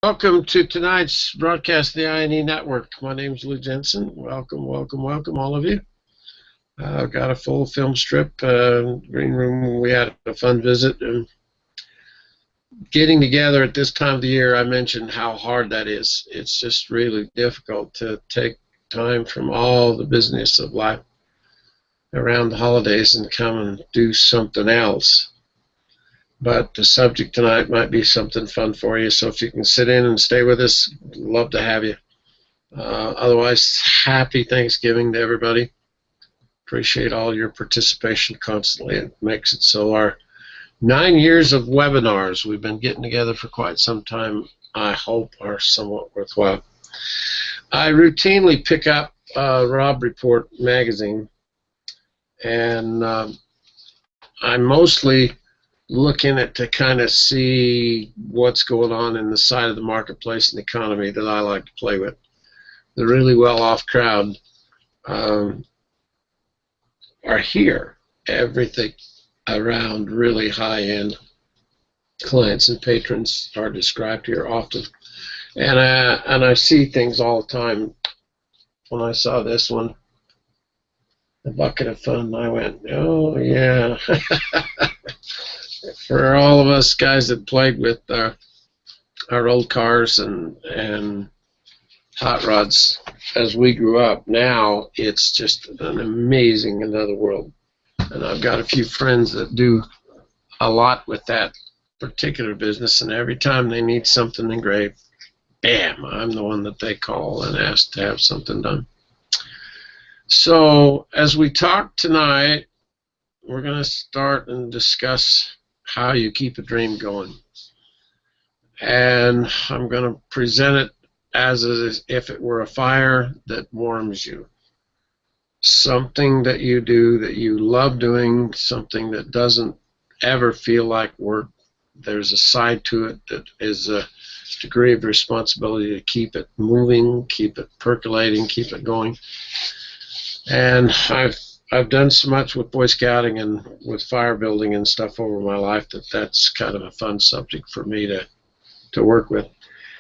Welcome to tonight's broadcast of the I&E Network. My name is Lou Jensen. Welcome, welcome, welcome, all of you. I've got a full film strip, green room. We had a fun visit. And getting together at this time of the year, I mentioned how hard that is. It's just really difficult to take time from all the business of life around the holidays and come and do something else. But the subject tonight might be something fun for you, so if you can sit in and stay with us, love to have you. Otherwise, happy Thanksgiving to everybody. Appreciate all your participation constantly. It makes it so our 9 years of webinars we've been getting together for quite some time, I hope, are somewhat worthwhile. I routinely pick up Robb Report magazine, and I'm mostly looking at to kind of see what's going on in the side of the marketplace and economy that I like to play with. The really well-off crowd are here. Everything around really high-end clients and patrons are described here often. And I see things all the time. When I saw this one, The Bucket of Fun, I went, oh, yeah. For all of us guys that played with our old cars and hot rods as we grew up, now it's just an amazing another world. And I've got a few friends that do a lot with that particular business, and every time they need something engraved, bam, I'm the one that they call and ask to have something done. So as we talk tonight, we're going to start and discuss how you keep a dream going. And I'm going to present it as if it were a fire that warms you. Something that you do that you love doing, something that doesn't ever feel like work. There's a side to it that is a degree of responsibility to keep it moving, keep it percolating, keep it going. And I've done so much with Boy Scouting and with fire building and stuff over my life that's kind of a fun subject for me to work with.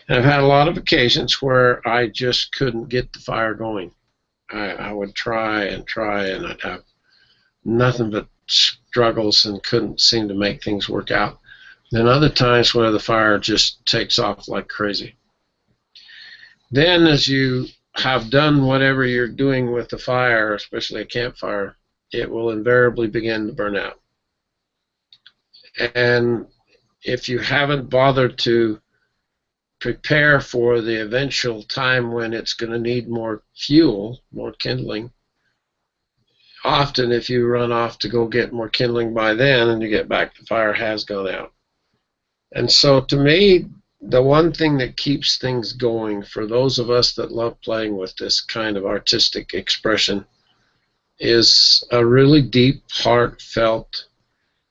And I've had a lot of occasions where I just couldn't get the fire going. I would try, and I'd have nothing but struggles and couldn't seem to make things work out. Then other times where the fire just takes off like crazy. Then as you have done whatever you're doing with the fire, especially a campfire, it will invariably begin to burn out. And if you haven't bothered to prepare for the eventual time when it's going to need more fuel, more kindling, often if you run off to go get more kindling by then and you get back, the fire has gone out. And so to me, the one thing that keeps things going for those of us that love playing with this kind of artistic expression is a really deep, heartfelt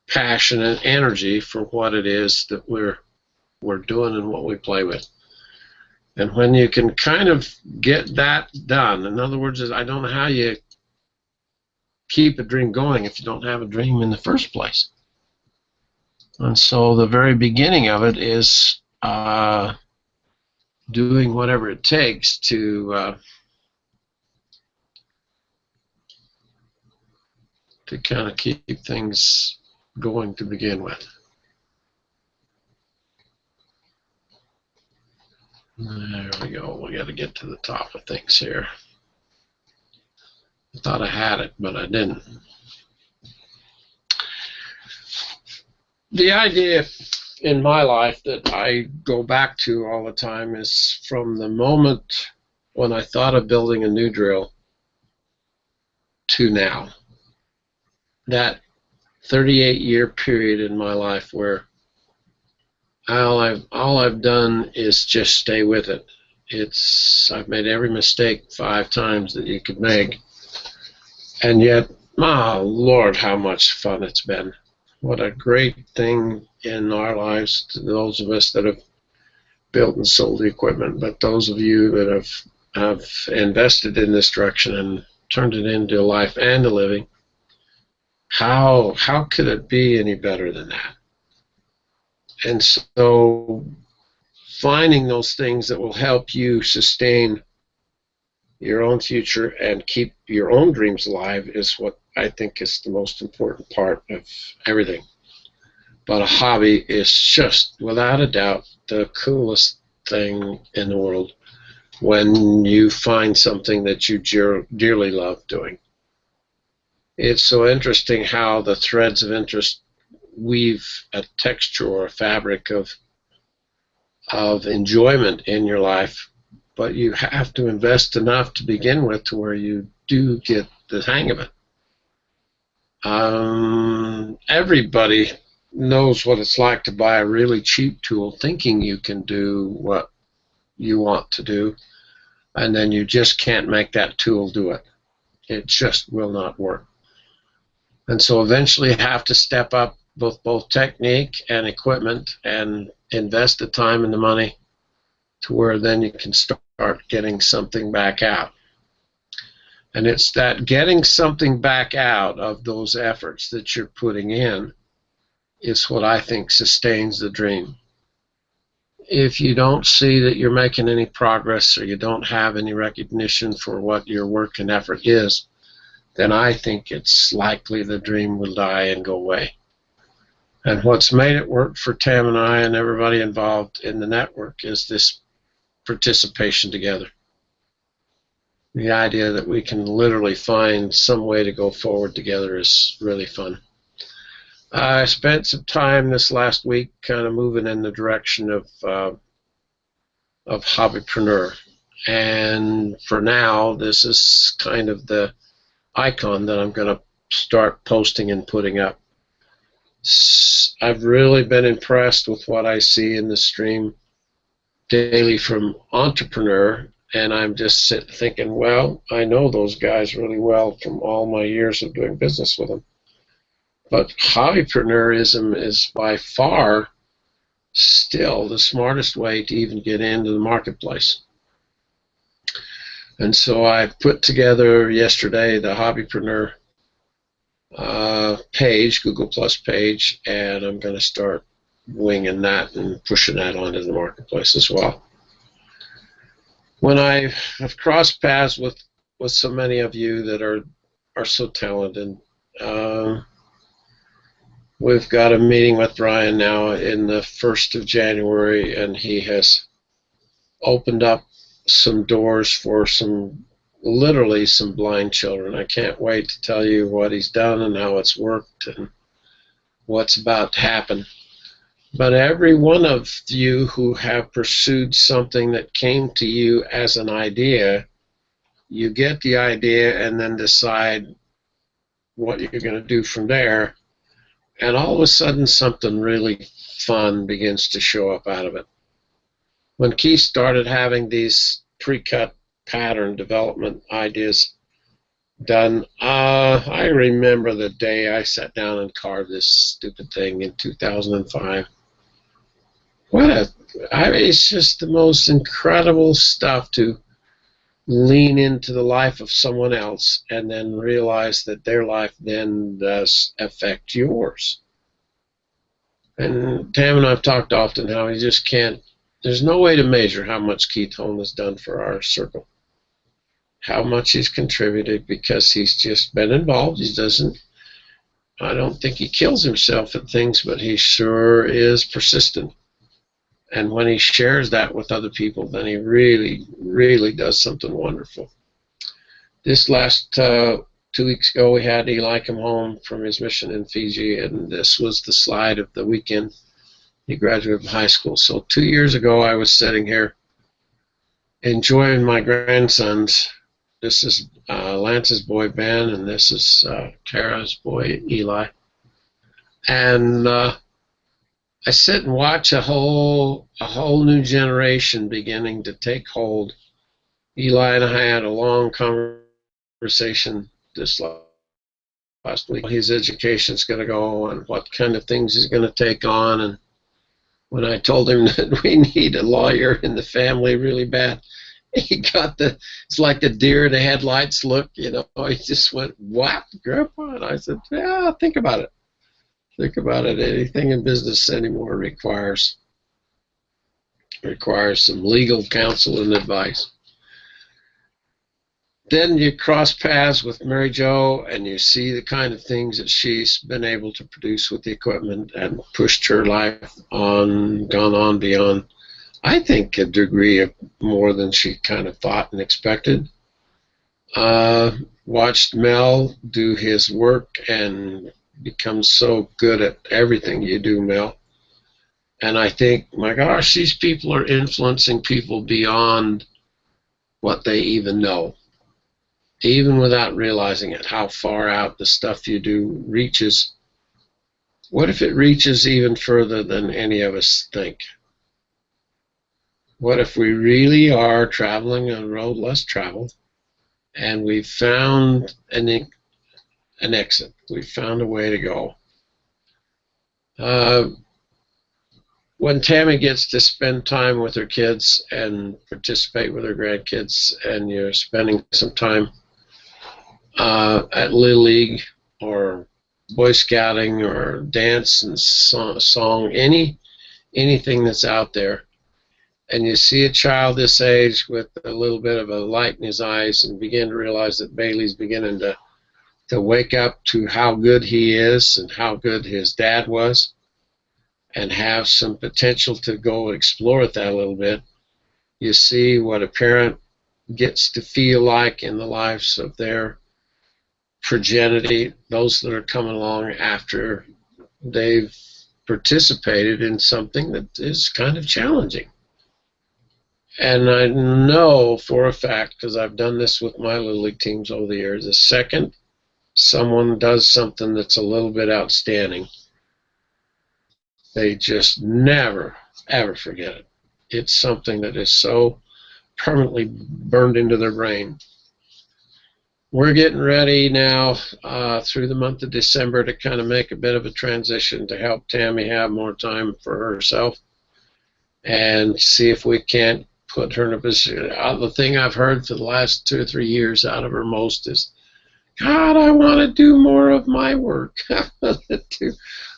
passion and energy for what it is that we're doing and what we play with. And when you can kind of get that done, in other words, I don't know how you keep a dream going if you don't have a dream in the first place. And so the very beginning of it is doing whatever it takes to kind of keep things going to begin with. There we go. We got to get to the top of things here. I thought I had it, but I didn't. The idea in my life that I go back to all the time is from the moment when I thought of building a new drill to now. That 38-year period in my life where all I've done is just stay with it. I've made every mistake 5 times that you could make, and yet, oh Lord, how much fun it's been. What a great thing in our lives to those of us that have built and sold the equipment, but those of you that have invested in this direction and turned it into a life and a living, how could it be any better than that? And so finding those things that will help you sustain your own future and keep your own dreams alive is what I think is the most important part of everything. But a hobby is just, without a doubt, the coolest thing in the world when you find something that you dearly love doing. It's so interesting how the threads of interest weave a texture or a fabric of enjoyment in your life, but you have to invest enough to begin with to where you do get the hang of it. Everybody knows what it's like to buy a really cheap tool thinking you can do what you want to do, and then you just can't make that tool do it. It just will not work. And so eventually you have to step up both technique and equipment and invest the time and the money to where then you can start getting something back out. And it's that getting something back out of those efforts that you're putting in is what I think sustains the dream. If you don't see that you're making any progress or you don't have any recognition for what your work and effort is, then I think it's likely the dream will die and go away. And what's made it work for Tam and I and everybody involved in the network is this participation together. The idea that we can literally find some way to go forward together is really fun. I spent some time this last week kind of moving in the direction of hobbypreneur. And for now, this is kind of the icon that I'm going to start posting and putting up. I've really been impressed with what I see in the stream daily from Entrepreneur, and I'm just thinking, well, I know those guys really well from all my years of doing business with them. But hobbypreneurism is by far still the smartest way to even get into the marketplace. And so I put together yesterday the Hobbypreneur page, Google Plus page, and I'm going to start winging that and pushing that onto the marketplace as well. When I have crossed paths with so many of you that are so talented, we've got a meeting with Brian now in the 1st of January, and he has opened up some doors for literally some blind children. I can't wait to tell you what he's done and how it's worked and what's about to happen. But every one of you who have pursued something that came to you as an idea, you get the idea and then decide what you're going to do from there, and all of a sudden something really fun begins to show up out of it. When Keith started having these pre-cut pattern development ideas done, I remember the day I sat down and carved this stupid thing in 2005. It's just the most incredible stuff to lean into the life of someone else and then realize that their life then does affect yours. And Tam and I have talked often how you just can't, there's no way to measure how much Keith Holm has done for our circle, how much he's contributed, because he's just been involved. He doesn't, I don't think he kills himself at things, but he sure is persistent. And when he shares that with other people, then he really, really does something wonderful. This last 2 weeks ago, we had Eli come home from his mission in Fiji, and this was the slide of the weekend. He graduated from high school. So 2 years ago, I was sitting here enjoying my grandsons. This is Lance's boy, Ben, and this is Tara's boy, Eli. And I sit and watch a whole new generation beginning to take hold. Eli and I had a long conversation this last week. His education's going to go and what kind of things he's going to take on. And when I told him that we need a lawyer in the family really bad, he got it's like the deer in the headlights look, you know. He just went, "What, Grandpa?" And I said, "Yeah, think about it. Think about it. Anything in business anymore requires requires some legal counsel and advice. Then you cross paths with Mary Jo, and you see the kind of things that she's been able to produce with the equipment and pushed her life on, gone on beyond, I think, a degree of more than she kind of thought and expected. Watched Mel do his work and become so good at everything you do, Mel. And I think, my gosh, these people are influencing people beyond what they even know. Even without realizing it, how far out the stuff you do reaches. What if it reaches even further than any of us think? What if we really are traveling a road less traveled, and we've found an exit? We've found a way to go. When Tammy gets to spend time with her kids and participate with her grandkids, and you're spending some time at Little League or Boy Scouting or dance and song, anything that's out there, and you see a child this age with a little bit of a light in his eyes and begin to realize that Bailey's beginning to wake up to how good he is and how good his dad was, and have some potential to go explore that a little bit, you see what a parent gets to feel like in the lives of their progeny, those that are coming along after they've participated in something that is kind of challenging. And I know for a fact, because I've done this with my Little League teams over the years, the second someone does something that's a little bit outstanding, they just never, ever forget it. It's something that is so permanently burned into their brain. We're getting ready now through the month of December to kind of make a bit of a transition to help Tammy have more time for herself and see if we can't put her in a position. The thing I've heard for the last 2 or 3 years out of her most is, God, I want to do more of my work. I want to do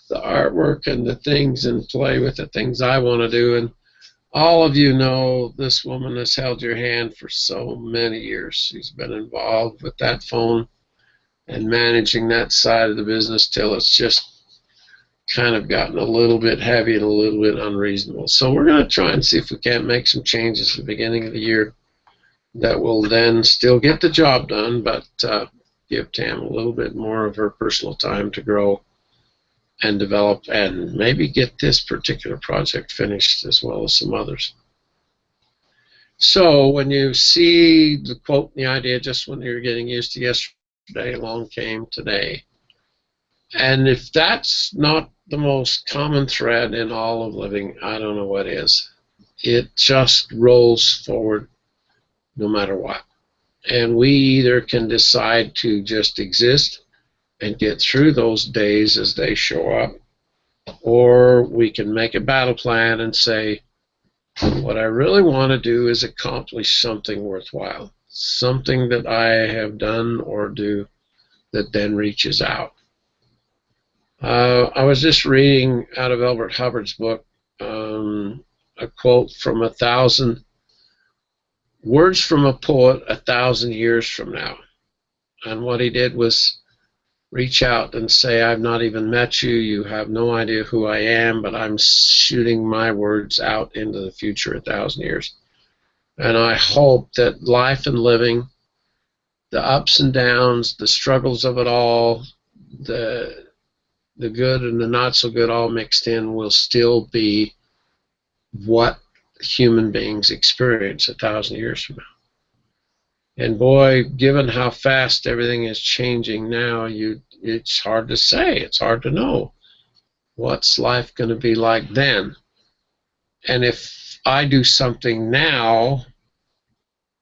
the artwork and the things and play with the things I want to do. And all of you know this woman has held your hand for so many years. She's been involved with that phone and managing that side of the business till it's just kind of gotten a little bit heavy and a little bit unreasonable. So we're going to try and see if we can't make some changes at the beginning of the year that will then still get the job done, but give Tam a little bit more of her personal time to grow and develop and maybe get this particular project finished as well as some others. So when you see the quote and the idea just when you're getting used to yesterday, along came today. And if that's not the most common thread in all of living, I don't know what is. It just rolls forward no matter what. And we either can decide to just exist and get through those days as they show up, or we can make a battle plan and say, what I really want to do is accomplish something worthwhile, something that I have done or do that then reaches out. I was just reading out of Elbert Hubbard's book a quote from 1,000 words from a poet 1,000 years from now. And what he did was reach out and say, I've not even met you, you have no idea who I am, but I'm shooting my words out into the future 1,000 years. And I hope that life and living, the ups and downs, the struggles of it all, the good and the not so good all mixed in will still be what human beings experience 1,000 years from now. And boy, given how fast everything is changing now, it's hard to say. It's hard to know what's life going to be like then. And if I do something now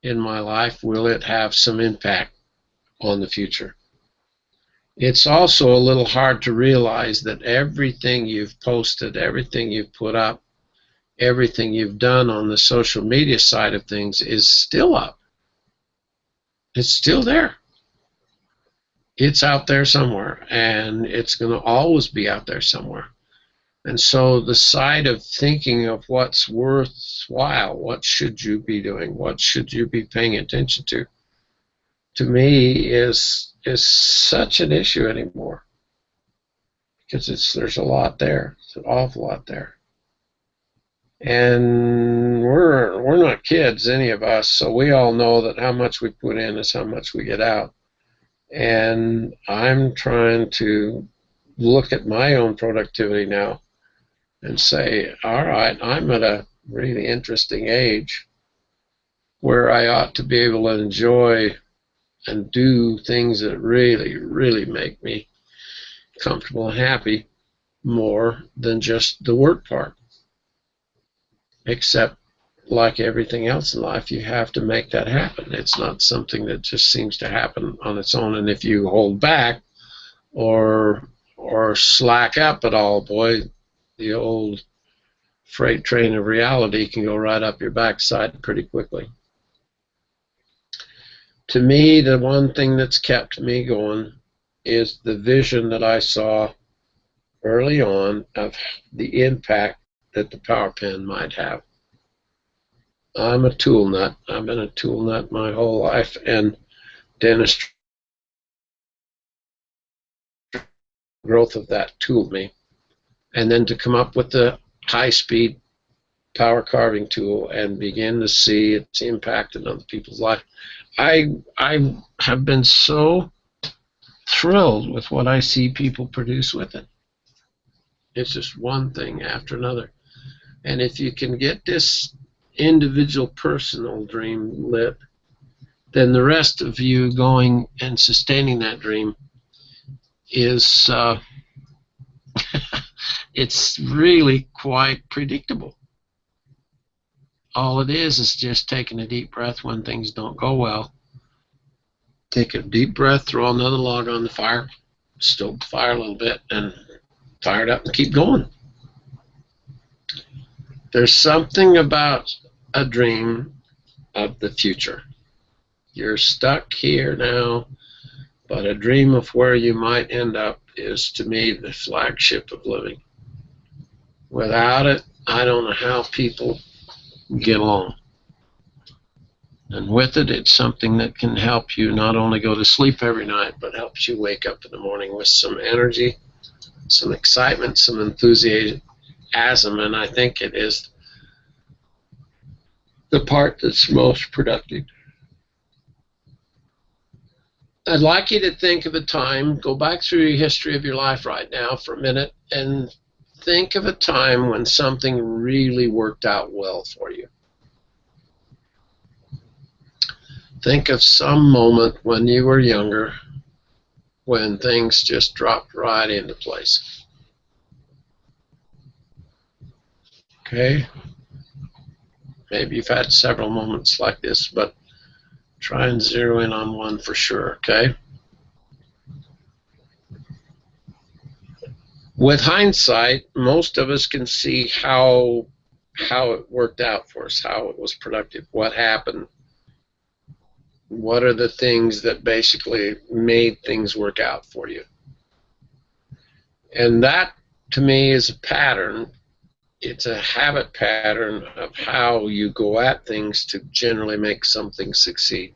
in my life, will it have some impact on the future? It's also a little hard to realize that everything you've posted, everything you've put up, everything you've done on the social media side of things is still up. It's still there. It's out there somewhere, and it's going to always be out there somewhere. And so the side of thinking of what's worthwhile, what should you be doing, what should you be paying attention to me is such an issue anymore, because there's a lot there. It's an awful lot there. And we're not kids, any of us, so we all know that how much we put in is how much we get out. And I'm trying to look at my own productivity now and say, all right, I'm at a really interesting age where I ought to be able to enjoy and do things that really, really make me comfortable and happy more than just the work part. Except, like everything else in life, you have to make that happen. It's not something that just seems to happen on its own. And if you hold back or slack up at all, boy, the old freight train of reality can go right up your backside pretty quickly. To me, the one thing that's kept me going is the vision that I saw early on of the impact that the power pen might have. I'm a tool nut. I've been a tool nut my whole life, and dentistry, growth of that tooled me. And then to come up with the high-speed power carving tool and begin to see its impact in other people's life, I have been so thrilled with what I see people produce with it. It's just one thing after another. And if you can get this individual personal dream lit, then the rest of you going and sustaining that dream is it's really quite predictable. All it is just taking a deep breath when things don't go well. Take a deep breath, throw another log on the fire, stoke the fire a little bit, and fire it up and keep going. There's something about a dream of the future. You're stuck here now, but a dream of where you might end up is, to me, the flagship of living. Without it, I don't know how people get along. And with it, it's something that can help you not only go to sleep every night, but helps you wake up in the morning with some energy, some excitement, some enthusiasm, and I think it is the part that's most productive. I'd like you to think of a time, go back through your history of your life right now for a minute, and think of a time when something really worked out well for you. Think of some moment when you were younger when things just dropped right into place. Okay? Maybe you've had several moments like this, but try and zero in on one for sure, okay? With hindsight, most of us can see how it worked out for us, how it was productive, what happened, what are the things that basically made things work out for you. And that, to me, is a pattern. It's a habit pattern of how you go at things to generally make something succeed.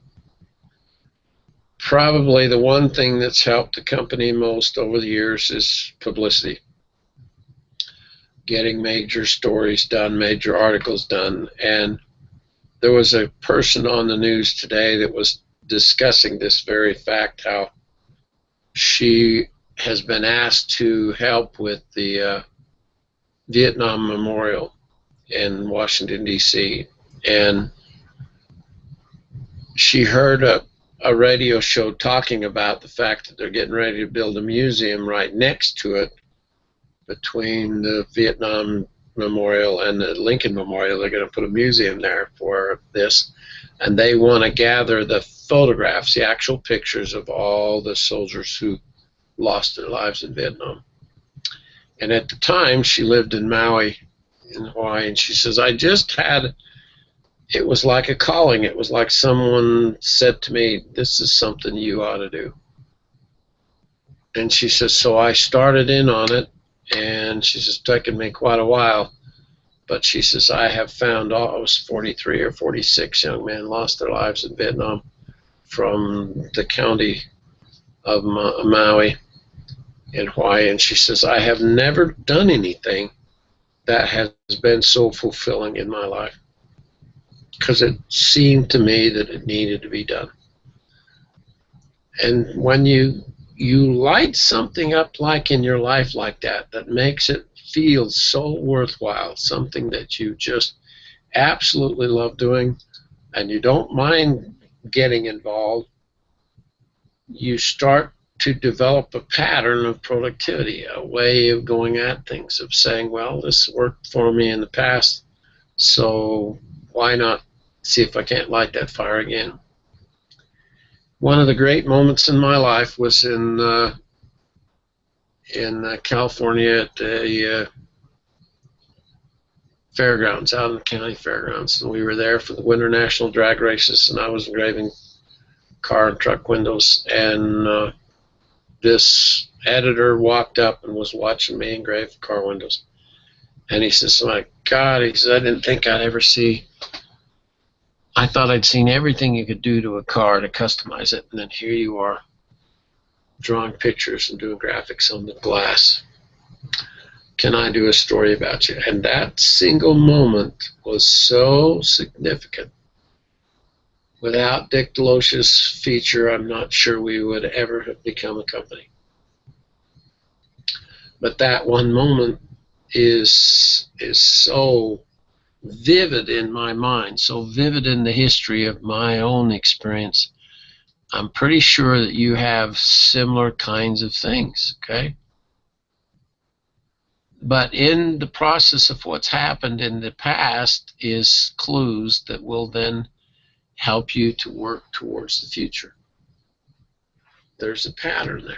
Probably the one thing that's helped the company most over the years is publicity. Getting major stories done, major articles done. And there was a person on the news today that was discussing this very fact, how she has been asked to help with the Vietnam Memorial in Washington, D.C. And she heard a radio show talking about the fact that they're getting ready to build a museum right next to it, between the Vietnam Memorial and the Lincoln Memorial. They're going to put a museum there for this, and they want to gather the photographs, the actual pictures of all the soldiers who lost their lives in Vietnam. And at the time, she lived in Maui, in Hawaii, and she says, it was like a calling. It was like someone said to me, this is something you ought to do. And she says, so I started in on it, and she says, it's taken me quite a while. But she says, I have found all, it was 43 or 46 young men lost their lives in Vietnam from the county of Maui in Hawaii. And she says, I have never done anything that has been so fulfilling in my life, because it seemed to me that it needed to be done. And when you light something up like in your life like that, that makes it feel so worthwhile, something that you just absolutely love doing and you don't mind getting involved, you start to develop a pattern of productivity, a way of going at things, of saying, well, this worked for me in the past, so why not see if I can't light that fire again. One of the great moments in my life was in California at the fairgrounds, out in the county fairgrounds, and we were there for the Winter National Drag Races, and I was engraving car and truck windows, and this editor walked up and was watching me engrave car windows, and he says, my God, he said, I didn't think I'd ever see, I thought I'd seen everything you could do to a car to customize it, and then here you are drawing pictures and doing graphics on the glass. Can I do a story about you? And that single moment was so significant. Without Dick DeLoach's feature, I'm not sure we would ever have become a company. But that one moment is so vivid in my mind, so vivid in the history of my own experience. I'm pretty sure that you have similar kinds of things, okay? But in the process of what's happened in the past is clues that will then help you to work towards the future. There's a pattern there.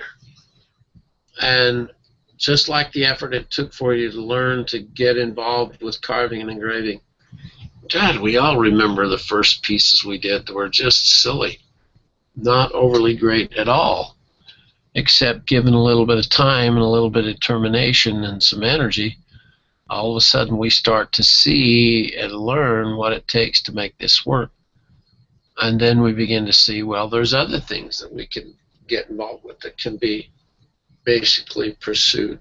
And just like the effort it took for you to learn to get involved with carving and engraving, God, we all remember the first pieces we did that were just silly, not overly great at all, except given a little bit of time and a little bit of determination and some energy, all of a sudden we start to see and learn what it takes to make this work. And then we begin to see, well, there's other things that we can get involved with that can be basically pursued.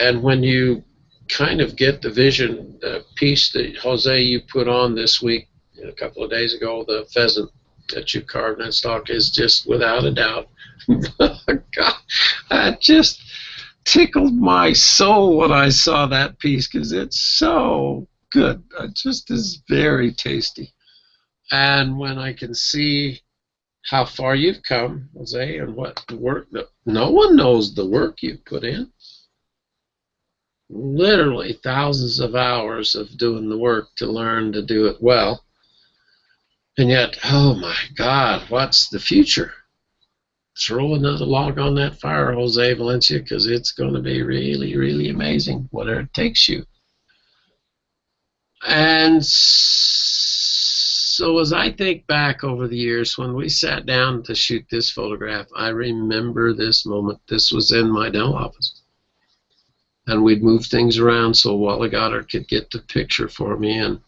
And when you kind of get the vision, the piece that, Jose, you put on this week, a couple of days ago, the pheasant that you carved in stock is just without a doubt, God, that just tickled my soul when I saw that piece, because it's so good. It just is very tasty. And when I can see how far you've come, Jose, and what the work, no one knows the work you've put in. Literally thousands of hours of doing the work to learn to do it well. And yet, oh my God, what's the future? Throw another log on that fire, Jose Valencia, because it's going to be really, really amazing, whatever it takes you. And so as I think back over the years, when we sat down to shoot this photograph, I remember this moment. This was in my dental office. And we'd move things around so Wally Goddard could get the picture for me. And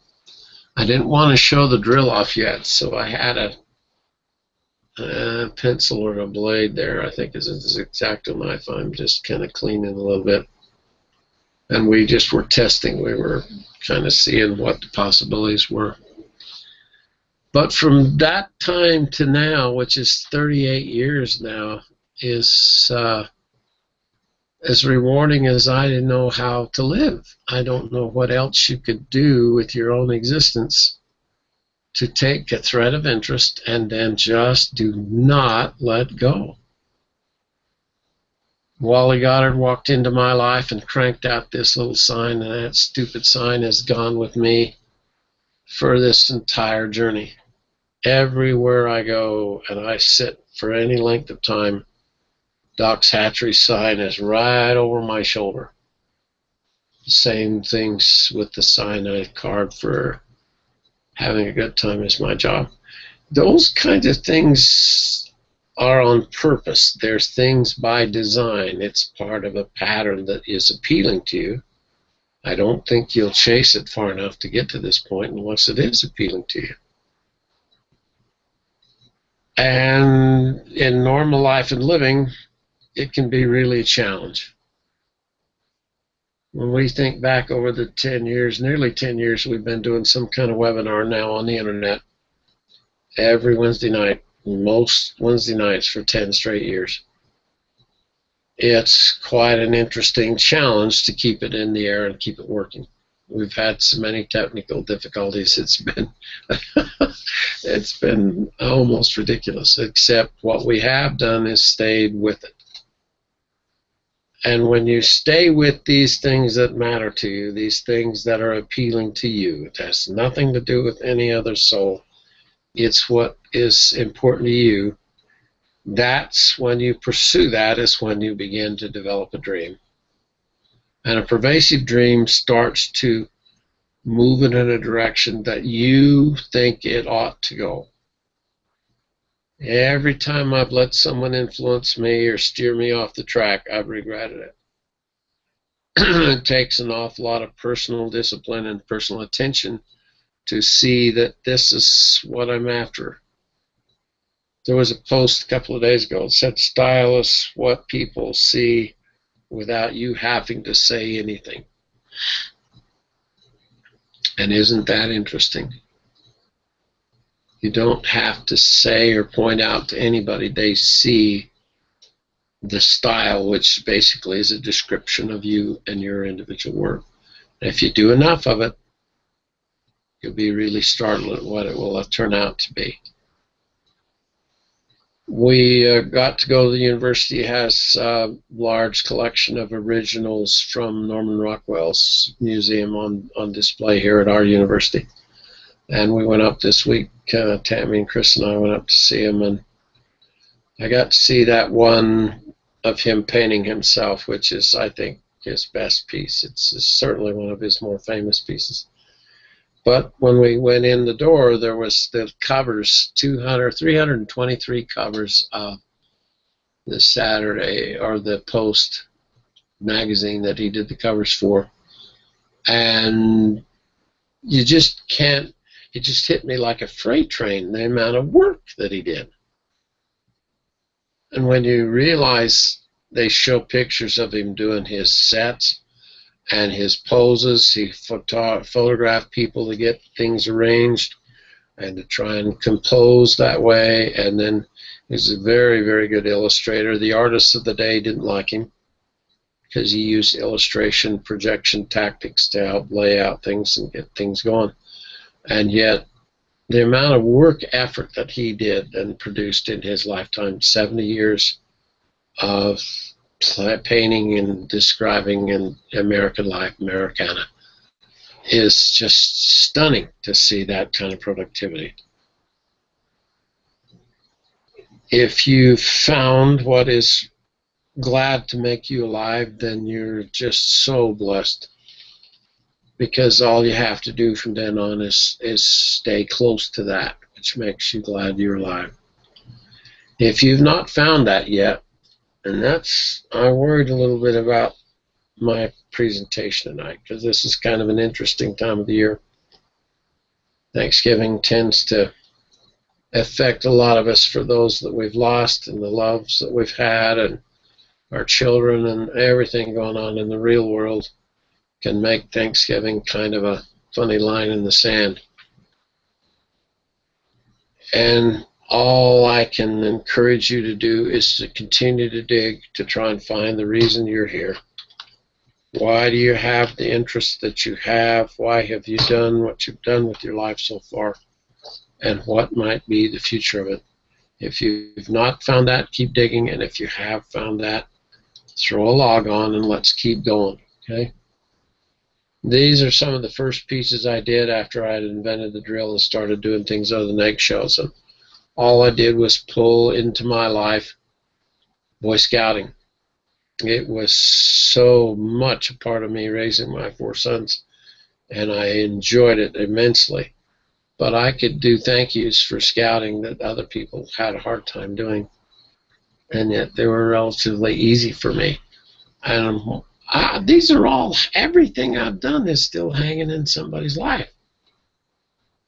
I didn't want to show the drill off yet, so I had a pencil or a blade there. I think is an X-Acto knife. I'm just kind of cleaning a little bit. And we just were testing. We were kind of seeing what the possibilities were. But from that time to now, which is 38 years now, is as rewarding as I didn't know how to live. I don't know what else you could do with your own existence to take a thread of interest and then just do not let go. Wally Goddard walked into my life and cranked out this little sign, and that stupid sign has gone with me for this entire journey. Everywhere I go and I sit for any length of time, Doc's Hatchery sign is right over my shoulder. Same things with the sign I carved for having a good time is my job. Those kinds of things are on purpose. There's things by design. It's part of a pattern that is appealing to you. I don't think you'll chase it far enough to get to this point unless it is appealing to you. And in normal life and living, it can be really a challenge. When we think back over the 10 years, nearly 10 years, we've been doing some kind of webinar now on the internet every Wednesday night, most Wednesday nights for 10 straight years. It's quite an interesting challenge to keep it in the air and keep it working. We've had so many technical difficulties, it's been almost ridiculous, except what we have done is stayed with it. And when you stay with these things that matter to you, these things that are appealing to you, it has nothing to do with any other soul. It's what is important to you. That's when you pursue that, is when you begin to develop a dream. And a pervasive dream starts to move in a direction that you think it ought to go. Every time I've let someone influence me or steer me off the track, I've regretted it. It takes an awful lot of personal discipline and personal attention to see that this is what I'm after. There was a post a couple of days ago that said, style is what people see without you having to say anything. And isn't that interesting? You don't have to say or point out to anybody. They see the style, which basically is a description of you and your individual work. And if you do enough of it, you'll be really startled at what it will turn out to be. We got to go to the university. It has a large collection of originals from Norman Rockwell's museum on display here at our university. And we went up this week, Tammy and Chris and I went up to see him, and I got to see that one of him painting himself, which is, I think, his best piece. It's certainly one of his more famous pieces. But when we went in the door, there was the covers, 323 covers of the Saturday or the Post magazine that he did the covers for. And you just can't, it just hit me like a freight train, the amount of work that he did. And when you realize they show pictures of him doing his sets and his poses, he photographed people to get things arranged and to try and compose that way. And then he's a very, very good illustrator. The artists of the day didn't like him because he used illustration projection tactics to help lay out things and get things going. And yet the amount of work effort that he did and produced in his lifetime, 70 years of painting and describing in American life, Americana, is just stunning to see that kind of productivity. If you found what is glad to make you alive, then you're just so blessed, because all you have to do from then on is stay close to that, which makes you glad you're alive. If you've not found that yet, and that's, I worried a little bit about my presentation tonight, because this is kind of an interesting time of the year. Thanksgiving tends to affect a lot of us, for those that we've lost and the loves that we've had and our children and everything going on in the real world can make Thanksgiving kind of a funny line in the sand. And all I can encourage you to do is to continue to dig, to try and find the reason you're here. Why do you have the interest that you have? Why have you done what you've done with your life so far? And what might be the future of it? If you've not found that, keep digging. And if you have found that, throw a log on and let's keep going. Okay? These are some of the first pieces I did after I had invented the drill and started doing things other than eggshells. And all I did was pull into my life Boy Scouting. It was so much a part of me raising my 4 sons, and I enjoyed it immensely. But I could do thank yous for scouting that other people had a hard time doing. and yet they were relatively easy for me. And these are all, everything I've done is still hanging in somebody's life.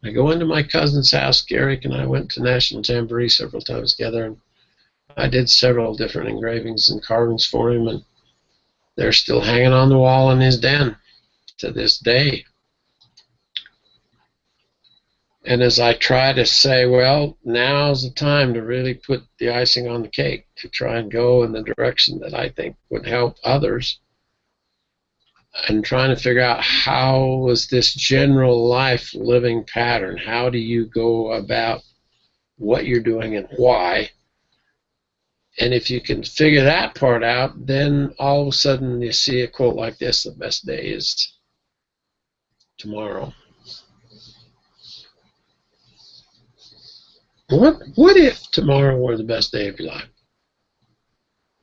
I go into my cousin's house. Garrick and I went to National Jamboree several times together, and I did several different engravings and carvings for him, and they're still hanging on the wall in his den to this day. And as I try to say, well, now's the time to really put the icing on the cake, to try and go in the direction that I think would help others, and trying to figure out how was this general life living pattern, how do you go about what you're doing and why. And if you can figure that part out, then all of a sudden you see a quote like this: the best day is tomorrow. What if tomorrow were the best day of your life?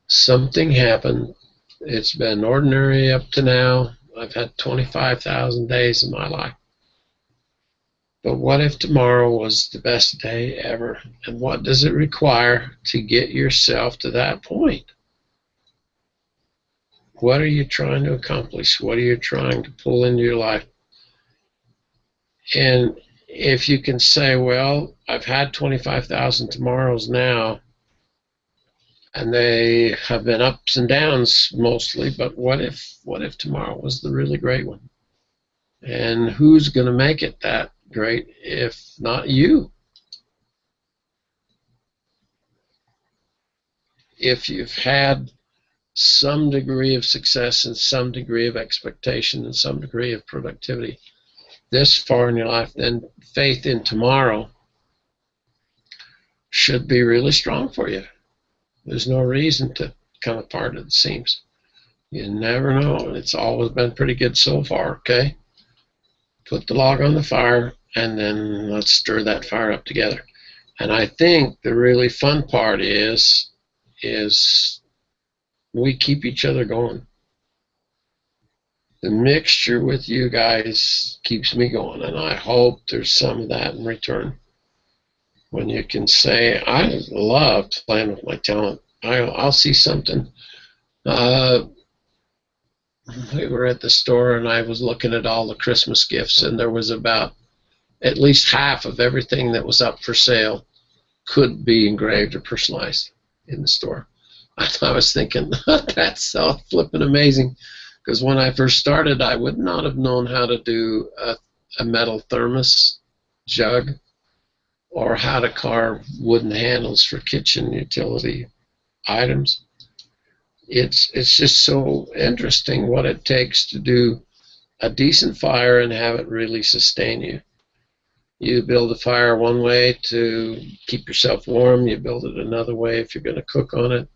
Something happened. It's been ordinary up to now. I've had 25,000 days in my life. But what if tomorrow was the best day ever? And what does it require to get yourself to that point? What are you trying to accomplish? What are you trying to pull into your life? And if you can say, well, I've had 25,000 tomorrows now, and they have been ups and downs mostly, but what if tomorrow was the really great one? And who's going to make it that great if not you? If you've had some degree of success and some degree of expectation and some degree of productivity this far in your life, then faith in tomorrow should be really strong for you. There's no reason to come apart at the seams. You never know. It's always been pretty good so far, okay? Put the log on the fire, and then let's stir that fire up together. And I think the really fun part is we keep each other going. The mixture with you guys keeps me going, and I hope there's some of that in return. When you can say, I love playing with my talent. I'll see something. We were at the store, and I was looking at all the Christmas gifts, and there was about at least half of everything that was up for sale could be engraved or personalized in the store. I was thinking, that's so flippin' amazing. Because when I first started, I would not have known how to do a metal thermos jug or how to carve wooden handles for kitchen utility items. It's just so interesting what it takes to do a decent fire and have it really sustain you. You build a fire one way to keep yourself warm. You build it another way if you're going to cook on it.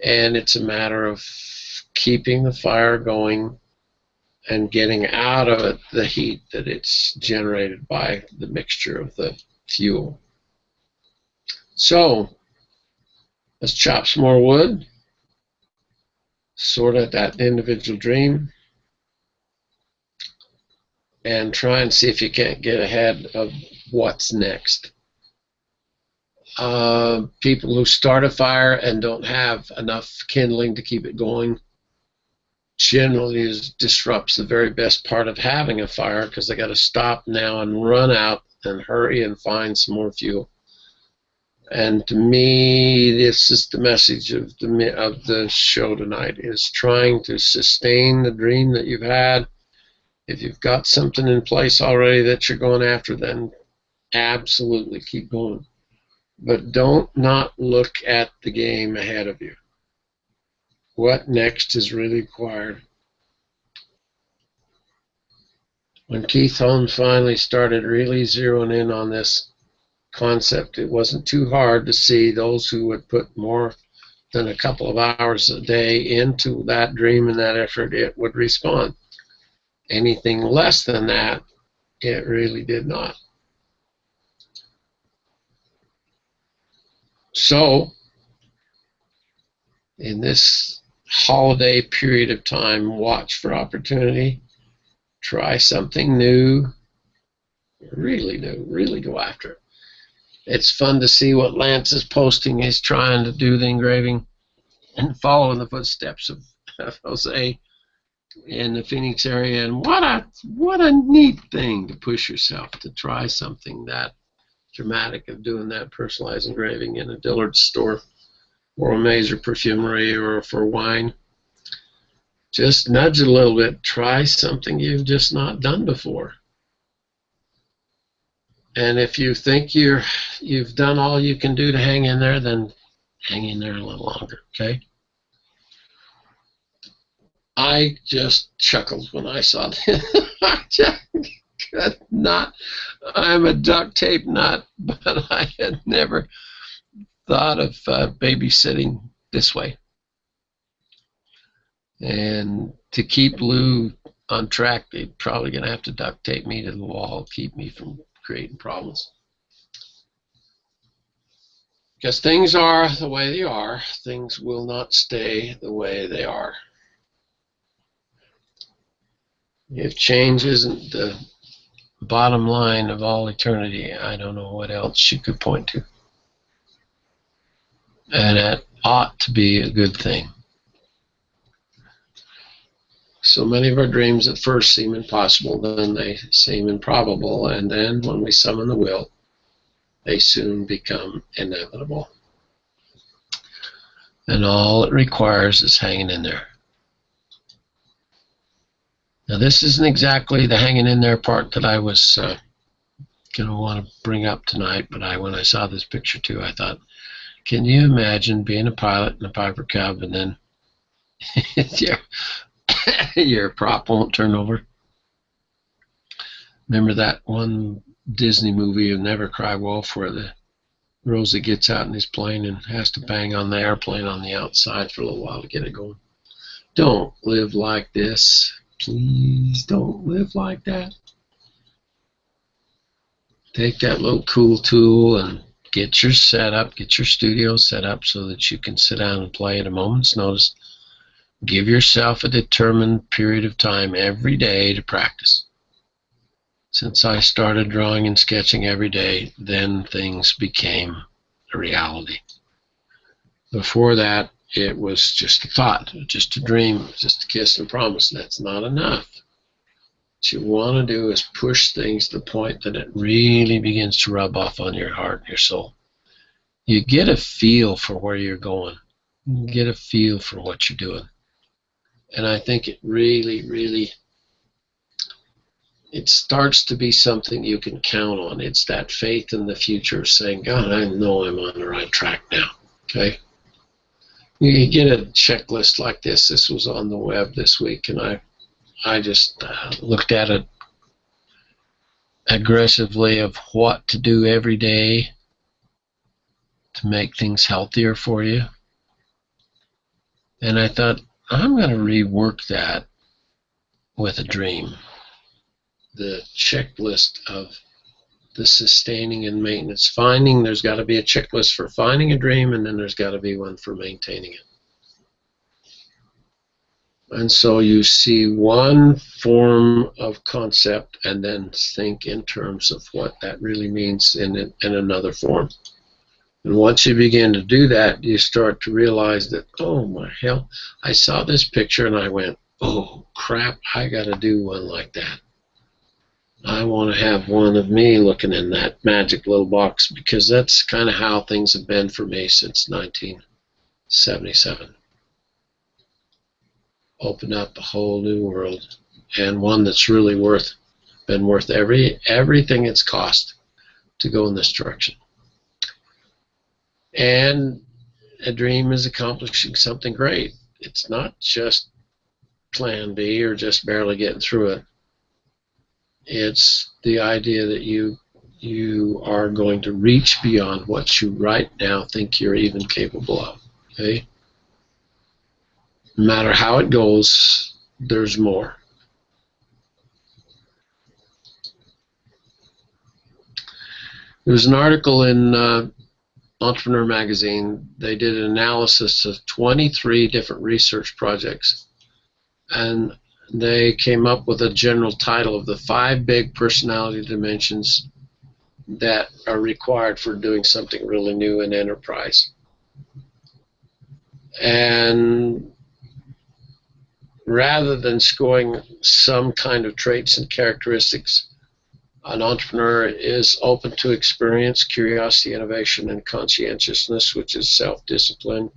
And it's a matter of keeping the fire going and getting out of it the heat that it's generated by the mixture of the fuel. So let's chop some more wood, sort out that individual dream, and try and see if you can't get ahead of what's next. People who start a fire and don't have enough kindling to keep it going generally disrupts the very best part of having a fire, because they got to stop now and run out and hurry and find some more fuel. And to me, this is the message of the show tonight, is trying to sustain the dream that you've had. If you've got something in place already that you're going after, then absolutely keep going. But don't not look at the game ahead of you. What next is really required? When Keith Holmes finally started really zeroing in on this concept, it wasn't too hard to see those who would put more than a couple of hours a day into that dream and that effort, it would respond. Anything less than that, it really did not. So, in this holiday period of time, watch for opportunity, try something new, really go after it. It's fun to see what Lance is posting. He's trying to do the engraving and follow in the footsteps of Jose in the Phoenix area. And what a neat thing to push yourself to try something that dramatic of doing that personalized engraving in a Dillard's store or a Mazer perfumery or for wine. Just nudge it a little bit. Try something you've just not done before. And if you think you've done all you can do to hang in there, then hang in there a little longer, okay? I just chuckled when I saw that. I just could not. I'm a duct tape nut, but I had never thought of babysitting this way. And to keep Lou on track, they're probably going to have to duct tape me to the wall, keep me from creating problems. Because things are the way they are, things will not stay the way they are. If change isn't the bottom line of all eternity, I don't know what else you could point to. And that ought to be a good thing. So many of our dreams at first seem impossible, then they seem improbable, and then when we summon the will, they soon become inevitable. And all it requires is hanging in there. Now this isn't exactly the hanging in there part that I was going to want to bring up tonight, but when I saw this picture too, I thought, can you imagine being a pilot in a Piper Cub and then your prop won't turn over? Remember that one Disney movie, Never Cry Wolf, where the Rosie gets out in his plane and has to bang on the airplane on the outside for a little while to get it going? Don't live like this. Please don't live like that. Take that little cool tool and get your setup, get your studio set up so that you can sit down and play at a moment's notice. Give yourself a determined period of time every day to practice. Since I started drawing and sketching every day, then things became a reality. Before that, it was just a thought, just a dream, just a kiss and a promise. That's not enough. What you want to do is push things to the point that it really begins to rub off on your heart and your soul. You get a feel for where you're going. You get a feel for what you're doing. And I think it really, it starts to be something you can count on. It's that faith in the future, saying, God, I know I'm on the right track now, okay? You get a checklist like this. This was on the web this week, and I just looked at it aggressively of what to do every day to make things healthier for you. And I thought, I'm going to rework that with a dream. The checklist of the sustaining and maintenance. There's got to be a checklist for finding a dream, and then there's got to be one for maintaining it. And so you see one form of concept and then think in terms of what that really means in another form. And once you begin to do that, you start to realize that, oh my hell, I saw this picture and I went, oh crap, I got to do one like that. I want to have one of me looking in that magic little box, because that's kind of how things have been for me since 1977. Opened up a whole new world, and one that's really been worth everything it's cost to go in this direction. And a dream is accomplishing something great. It's not just plan B or just barely getting through it. It's the idea that you are going to reach beyond what you right now think you're even capable of. Okay? No matter how it goes, there's more. There was an article in Entrepreneur Magazine. They did an analysis of 23 different research projects, and they came up with a general title of the 5 big personality dimensions that are required for doing something really new in enterprise. And rather than scoring some kind of traits and characteristics, an entrepreneur is open to experience, curiosity, innovation, and conscientiousness, which is self-discipline,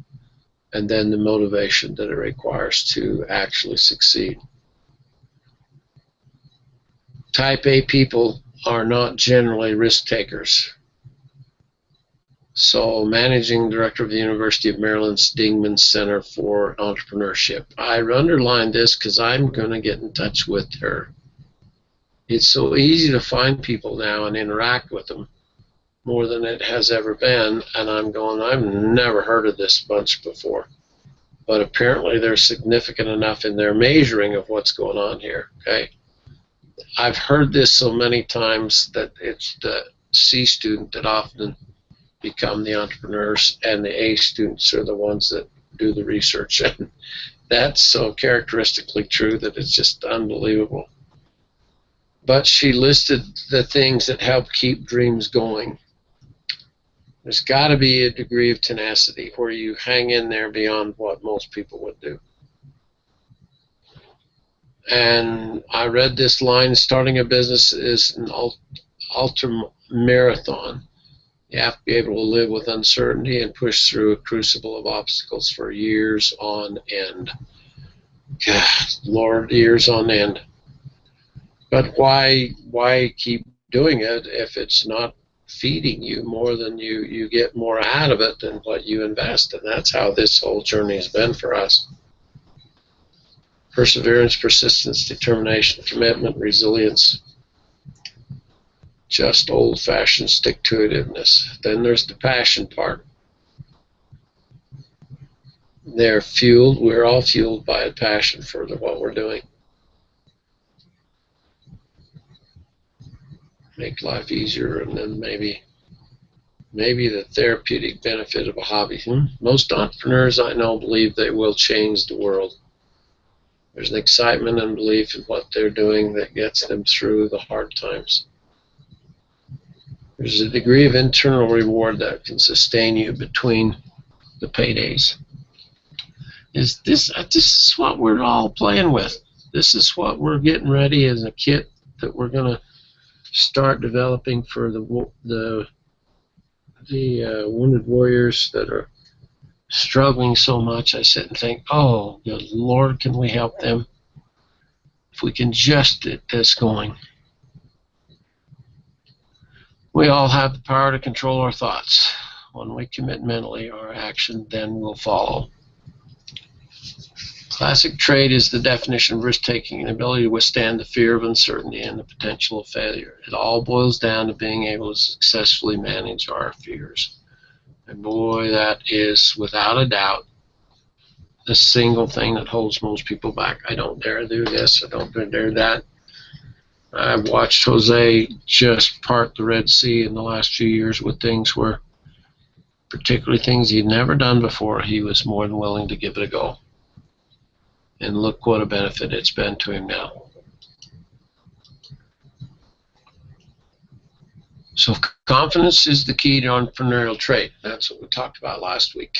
and then the motivation that it requires to actually succeed. Type A people are not generally risk takers. So, managing director of the University of Maryland's Dingman Center for Entrepreneurship. I underlined this because I'm going to get in touch with her. It's so easy to find people now and interact with them more than it has ever been, and I'm going, I've never heard of this bunch before. But apparently they're significant enough in their measuring of what's going on here, okay? I've heard this so many times that it's the C student that often become the entrepreneurs, and the A students are the ones that do the research. And that's so characteristically true that it's just unbelievable. But she listed the things that help keep dreams going. There's got to be a degree of tenacity where you hang in there beyond what most people would do. And I read this line, starting a business is an ultra marathon. You have to be able to live with uncertainty and push through a crucible of obstacles for years on end. God, Lord, years on end. But why keep doing it if it's not feeding you more than you get more out of it than what you invest? And that's how this whole journey has been for us. Perseverance, persistence, determination, commitment, resilience. Just old-fashioned stick-to-itiveness. Then there's the passion part. They're fueled, we're all fueled by a passion for what we're doing. Make life easier, and then maybe the therapeutic benefit of a hobby. Most entrepreneurs I know believe they will change the world. There's an excitement and belief in what they're doing that gets them through the hard times. There's a degree of internal reward that can sustain you between the paydays. This is what we're all playing with. This is what we're getting ready as a kit that we're going to start developing for the wounded warriors that are struggling so much. I sit and think, oh, good Lord, can we help them? If we can just get this going. We all have the power to control our thoughts. When we commit mentally, our action then will follow. Classic trait is the definition of risk-taking, an ability to withstand the fear of uncertainty and the potential of failure. It all boils down to being able to successfully manage our fears. And boy, that is, without a doubt, the single thing that holds most people back. I don't dare do this, I don't dare that. I've watched Jose just part the Red Sea in the last few years with things where, particularly things he'd never done before, he was more than willing to give it a go. And look what a benefit it's been to him now. So confidence is the key to entrepreneurial trait. That's what we talked about last week.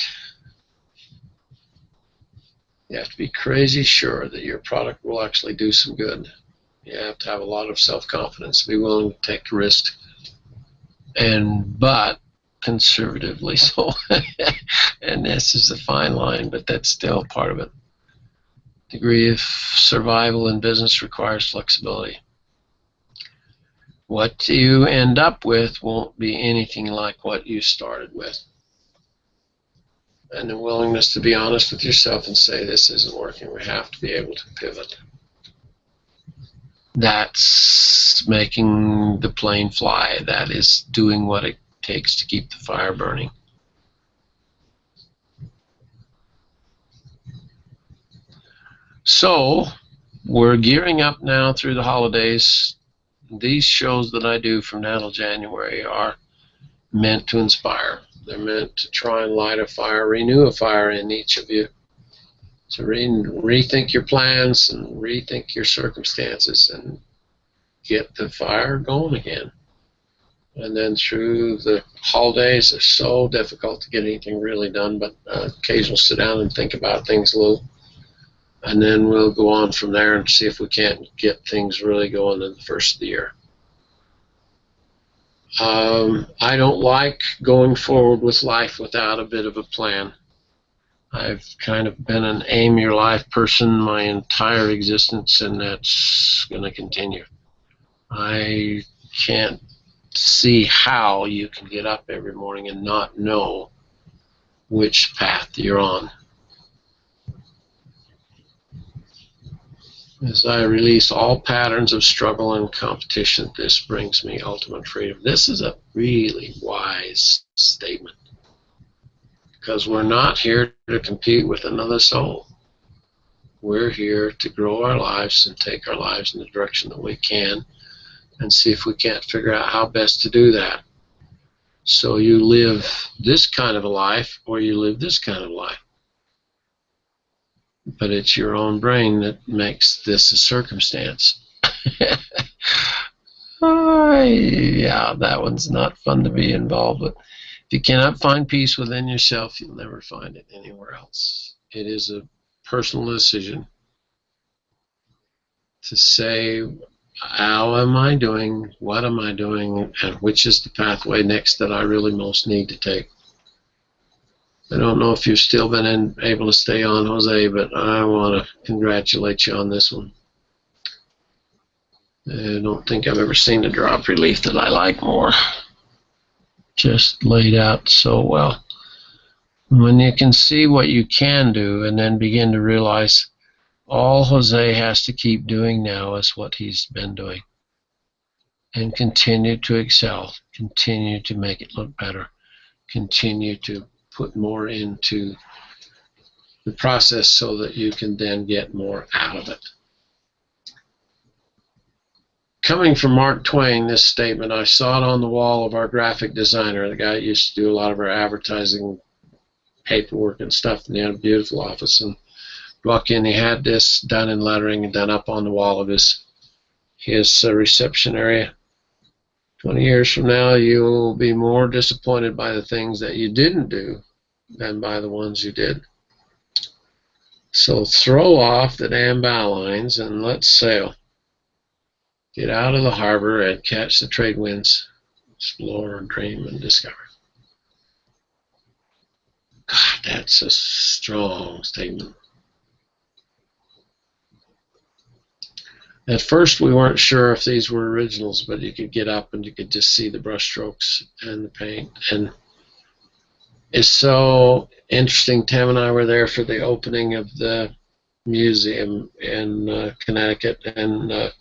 You have to be crazy sure that your product will actually do some good. You have to have a lot of self-confidence, be willing to take the risk, but conservatively so. And this is a fine line, but that's still part of it. Degree of survival in business requires flexibility. What you end up with won't be anything like what you started with. And the willingness to be honest with yourself and say, this isn't working. We have to be able to pivot. That's making the plane fly. That is doing what it takes to keep the fire burning. So, we're gearing up now through the holidays. These shows that I do from now till January are meant to inspire. They're meant to try and light a fire, renew a fire in each of you, to rethink your plans and rethink your circumstances and get the fire going again. And then through the holidays, it's so difficult to get anything really done, but occasionally sit down and think about things a little. And then we'll go on from there and see if we can't get things really going in the first of the year. I don't like going forward with life without a bit of a plan. I've kind of been an aim your life person my entire existence, and that's going to continue. I can't see how you can get up every morning and not know which path you're on. As I release all patterns of struggle and competition, this brings me ultimate freedom. This is a really wise statement, because we're not here to compete with another soul. We're here to grow our lives and take our lives in the direction that we can, and see if we can't figure out how best to do that. So you live this kind of a life, or you live this kind of life. But it's your own brain that makes this a circumstance. Yeah, that one's not fun to be involved with. If you cannot find peace within yourself, you'll never find it anywhere else. It is a personal decision to say, how am I doing, what am I doing, and which is the pathway next that I really most need to take. I don't know if you've still been able to stay on, Jose, but I want to congratulate you on this one. I don't think I've ever seen a drop relief that I like more. Just laid out so well. When you can see what you can do and then begin to realize all Jose has to keep doing now is what he's been doing. And continue to excel, continue to make it look better, continue to put more into the process so that you can then get more out of it. Coming from Mark Twain, this statement, I saw it on the wall of our graphic designer, the guy that used to do a lot of our advertising paperwork and stuff, and he had a beautiful office. And walk in, he had this done in lettering and done up on the wall of his reception area. 20 years from now, you'll be more disappointed by the things that you didn't do than by the ones you did. So throw off the damn bow lines and let's sail. Get out of the harbor and catch the trade winds. Explore, dream, and discover. God, that's a strong statement. At first, we weren't sure if these were originals, but you could get up and you could just see the brush strokes and the paint. And it's so interesting. Tam and I were there for the opening of the museum in Connecticut, and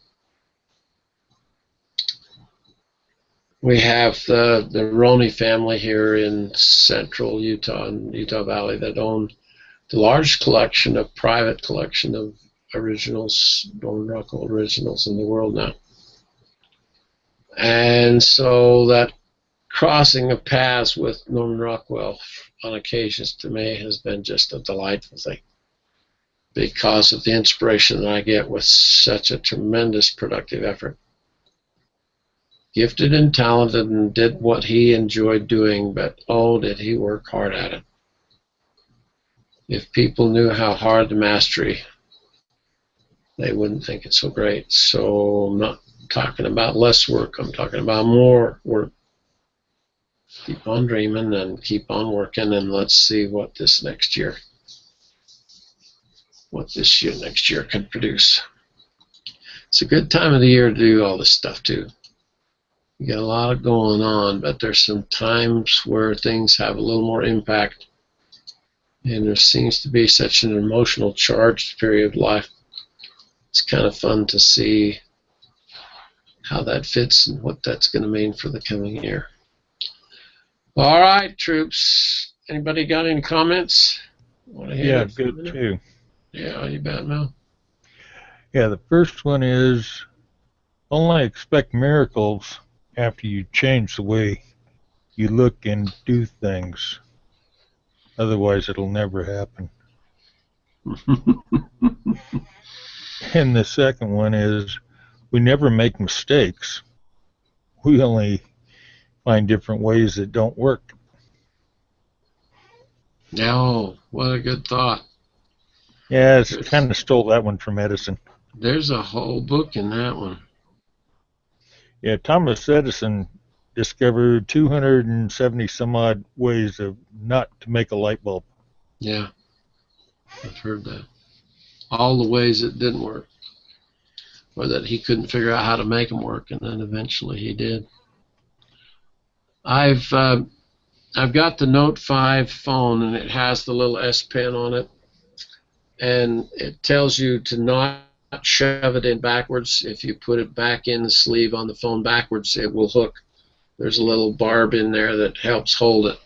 we have the Roney family here in central Utah and Utah Valley that own the largest private collection of originals, Norman Rockwell originals in the world now. And so that crossing of paths with Norman Rockwell on occasions to me has been just a delightful thing, because of the inspiration that I get with such a tremendous productive effort. Gifted and talented and did what he enjoyed doing, but oh, did he work hard at it. If people knew how hard the mastery, they wouldn't think it's so great. So I'm not talking about less work, I'm talking about more work. Keep on dreaming and keep on working, and let's see what this next year can produce. It's a good time of the year to do all this stuff too. You got a lot going on, but there's some times where things have a little more impact, and there seems to be such an emotional charged period of life. It's kind of fun to see how that fits and what that's going to mean for the coming year. All right, troops. Anybody got any comments? Yeah, good too. Yeah, you bet, Mel. Yeah, the first one is, only expect miracles after you change the way you look and do things. Otherwise, it'll never happen. And the second one is, we never make mistakes. We only find different ways that don't work. Oh, what a good thought. Yeah, it's kind of stole that one from Edison. There's a whole book in that one. Yeah, Thomas Edison discovered 270 some odd ways of not to make a light bulb. Yeah, I've heard that. All the ways it didn't work, or that he couldn't figure out how to make them work, and then eventually he did. I've got the Note 5 phone, and it has the little S Pen on it, and it tells you to not shove it in backwards. If you put it back in the sleeve on the phone backwards, it will hook. There's a little barb in there that helps hold it.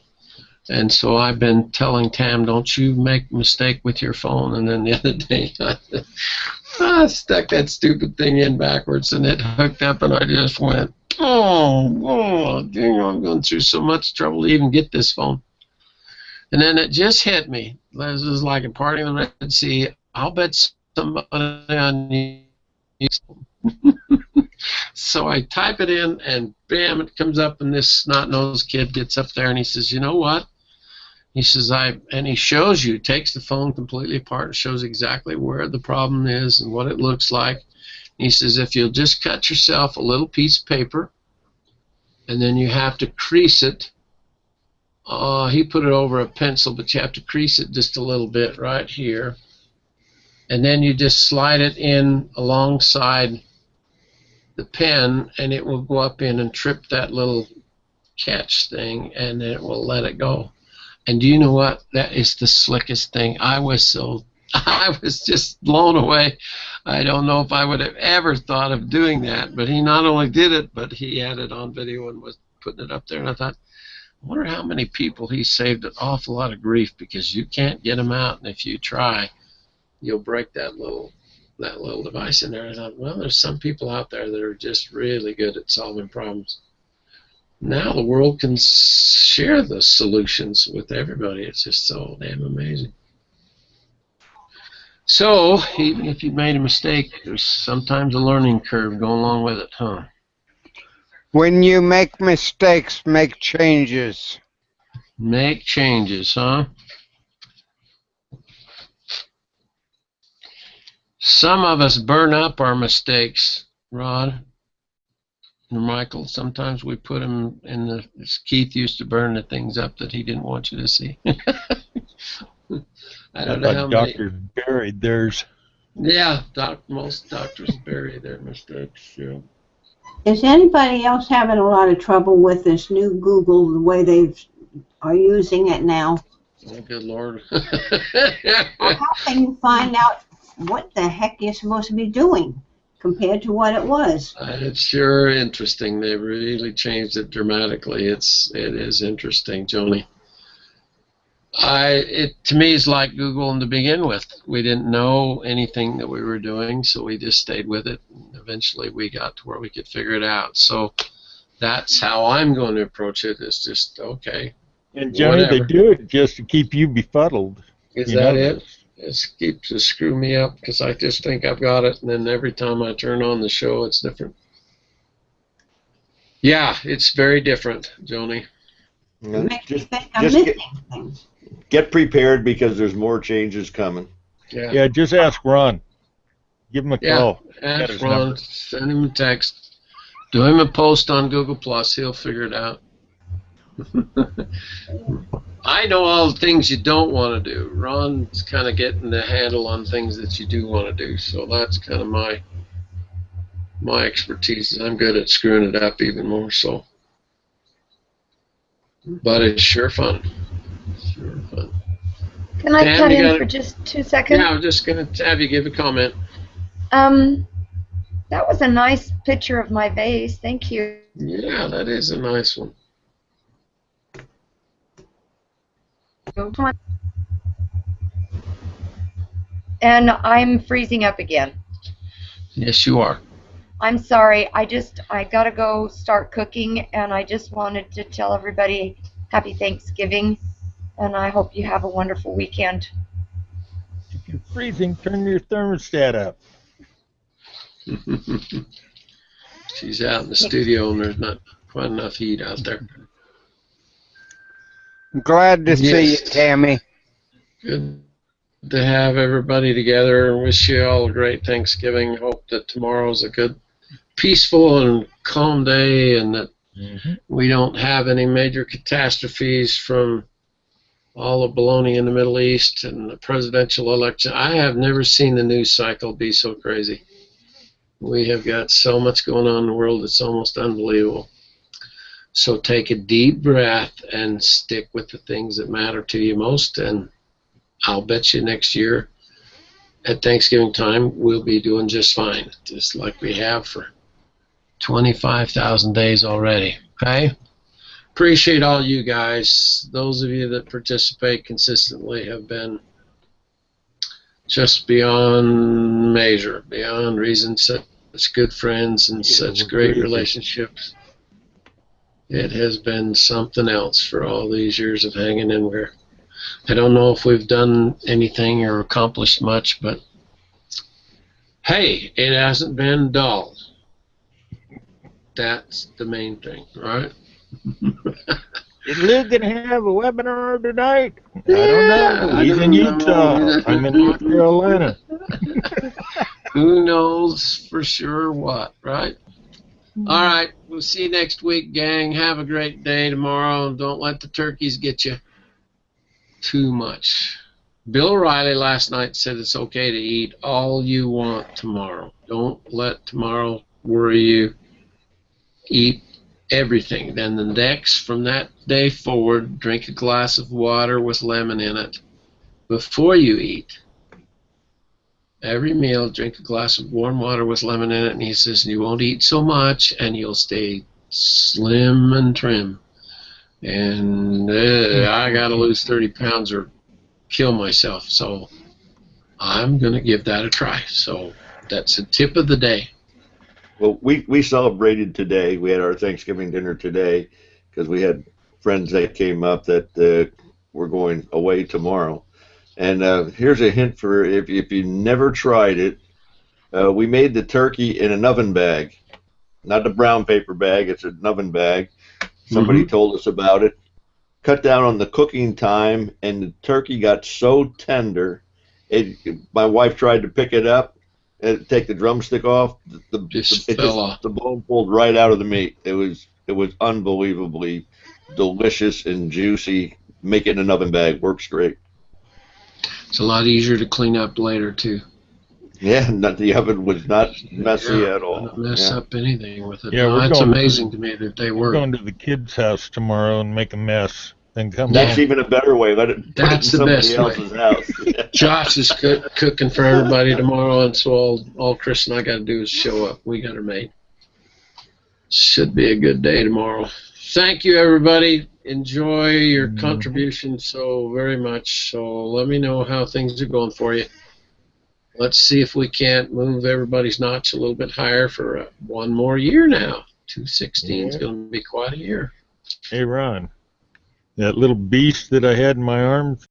And so I've been telling Tam, don't you make a mistake with your phone. And then the other day, I stuck that stupid thing in backwards, and it hooked up, and I just went, dang, I'm going through so much trouble to even get this phone. And then it just hit me. This is like a party in the Red Sea. I'll bet somebody on you. So I type it in, and bam, it comes up, and this snot-nosed kid gets up there, and he says, you know what? He says, and he shows you, takes the phone completely apart and shows exactly where the problem is and what it looks like. He says, if you'll just cut yourself a little piece of paper, and then you have to crease it. He put it over a pencil, but you have to crease it just a little bit right here. And then you just slide it in alongside the pen, and it will go up in and trip that little catch thing, and then it will let it go. And do you know what? That is the slickest thing. I was just blown away. I don't know if I would have ever thought of doing that, but he not only did it, but he had it on video and was putting it up there. And I thought, I wonder how many people he saved an awful lot of grief, because you can't get them out, and if you try, you'll break that little device in there. And I thought, well, there's some people out there that are just really good at solving problems. Now the world can share the solutions with everybody. It's just so damn amazing. So, even if you made a mistake, there's sometimes a learning curve going along with it, huh? When you make mistakes, make changes. Make changes, huh? Some of us burn up our mistakes, Rod and Michael. Sometimes we put them in the. Keith used to burn the things up that he didn't want you to see. I don't know how many. Doctors buried theirs. Yeah, most doctors bury their mistakes. Yeah. Is anybody else having a lot of trouble with this new Google, the way they are using it now? Oh, good Lord. How can you find out what the heck you're supposed to be doing compared to what it was? It's sure interesting. They really changed it dramatically. It is interesting, Joni. To me, it's like Google to begin with. We didn't know anything that we were doing, so we just stayed with it. And eventually, we got to where we could figure it out. So that's how I'm going to approach it. Is just okay. And Johnny, they do it just to keep you befuddled. Is that it? It keeps to screw me up because I just think I've got it, and then every time I turn on the show, it's different. Yeah, it's very different, Joni. It makes me think I'm missing things. Get prepared because there's more changes coming. Yeah, just ask Ron. Give him a call. Ask Ron, send him a text, do him a post on Google+, he'll figure it out. I know all the things you don't want to do. Ron's kind of getting the handle on things that you do want to do, so that's kind of my expertise. I'm good at screwing it up even more so. But it's sure fun. Sure fun. Can I cut in for just 2 seconds? Yeah, I was just going to have you give a comment. That was a nice picture of my vase. Thank you. Yeah, that is a nice one. And I'm freezing up again. Yes, you are. I'm sorry. I gotta go start cooking, and I just wanted to tell everybody happy Thanksgiving, and I hope you have a wonderful weekend. If you're freezing, turn your thermostat up. She's out in the studio, and there's not quite enough heat out there. Glad to see you, Yes. Tammy. Good to have everybody together. Wish you all a great Thanksgiving. Hope that tomorrow's a good, peaceful, and calm day, and that we don't have any major catastrophes from all the baloney in the Middle East and the presidential election. I have never seen the news cycle be so crazy. We have got so much going on in the world, it's almost unbelievable. So take a deep breath and stick with the things that matter to you most, and I'll bet you next year at Thanksgiving time we'll be doing just fine, just like we have for 25,000 days already. Okay? Appreciate all you guys. Those of you that participate consistently have been just beyond measure, beyond reason, such good friends and such great relationships. It has been something else for all these years of hanging in there. I don't know if we've done anything or accomplished much, but hey, it hasn't been dull. That's the main thing, right? Is Lou going to have a webinar tonight? I don't know. He's in Utah. I'm in North Carolina. Who knows for sure what, right? All right, we'll see you next week, gang. Have a great day tomorrow, and don't let the turkeys get you too much. Bill O'Reilly last night said it's okay to eat all you want tomorrow. Don't let tomorrow worry you. Eat everything. Then the next, from that day forward, drink a glass of water with lemon in it before you eat. Every meal, drink a glass of warm water with lemon in it, and he says you won't eat so much, and you'll stay slim and trim. And I got to lose 30 pounds or kill myself, so I'm going to give that a try. So that's a tip of the day. Well, we celebrated today. We had our Thanksgiving dinner today because we had friends that came up that were going away tomorrow. And here's a hint for if you never tried it. We made the turkey in an oven bag, not a brown paper bag. It's an oven bag. Somebody told us about it. Cut down on the cooking time, and the turkey got so tender. My wife tried to pick it up and take the drumstick off. The bone pulled right out of the meat. It was unbelievably delicious and juicy. Make it in an oven bag. Works great. It's a lot easier to clean up later, too. Yeah, the oven was not messy at all. Don't mess up anything with it. Yeah, No, it's amazing to me that they We're work. going to the kids' house tomorrow and make a mess. Then come That's home. even a better way. Let it That's put it in the somebody best else's house. Josh is cooking for everybody tomorrow, and so all Chris and I got to do is show up. We got her made. Should be a good day tomorrow. Thank you, everybody. Enjoy your contribution so very much. So let me know how things are going for you. Let's see if we can't move everybody's notch a little bit higher for one more year now. 216 is going to be quite a year. Hey, Ron, that little beast that I had in my arms,